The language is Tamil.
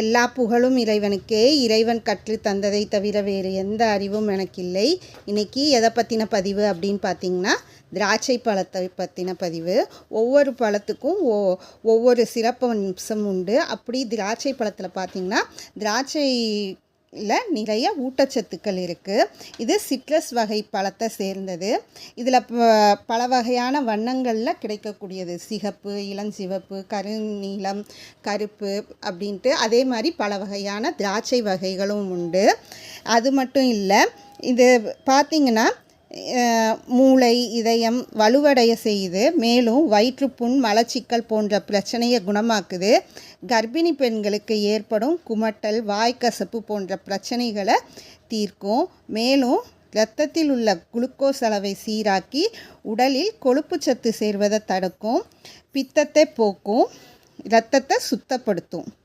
எல்லா புகழும் இறைவனுக்கே. இறைவன் கற்று தந்ததை தவிர வேறு எந்த அறிவும் எனக்கு இல்லை. இன்றைக்கி எதை பற்றின பதிவு அப்படின்னு பார்த்திங்கன்னா, திராட்சை பழத்தை பற்றின பதிவு. ஒவ்வொரு பழத்துக்கும் ஒவ்வொரு சிறப்பு அம்சம் உண்டு. அப்படி திராட்சை பழத்தில் பார்த்திங்கன்னா, நிறைய ஊட்டச்சத்துக்கள் இருக்குது. இது சிட்ரஸ் வகை பழத்தை சேர்ந்தது. இதில் பல வகையான வண்ணங்களில் கிடைக்கக்கூடியது. சிகப்பு, இளஞ்சிவப்பு, கருநீலம், கருப்பு அப்படின்ட்டு அதே மாதிரி பல வகையான திராட்சை வகைகளும் உண்டு. அது மட்டும் இல்லை, இது பார்த்திங்கன்னா மூளை, இதயம் வலுவடைய செய்யுது. மேலும் வயிற்றுப்புண், மலச்சிக்கல் போன்ற பிரச்சனையை குணமாக்குது. கர்ப்பிணி பெண்களுக்கு ஏற்படும் குமட்டல், வாய்க்கசப்பு போன்ற பிரச்சனைகளை தீர்க்கும். மேலும் இரத்தத்தில் உள்ள குளுக்கோஸ் அளவை சீராக்கி உடலில் கொழுப்பு சத்து சேர்வதை தடுக்கும். பித்தத்தை போக்கும். இரத்தத்தை சுத்தப்படுத்தும்.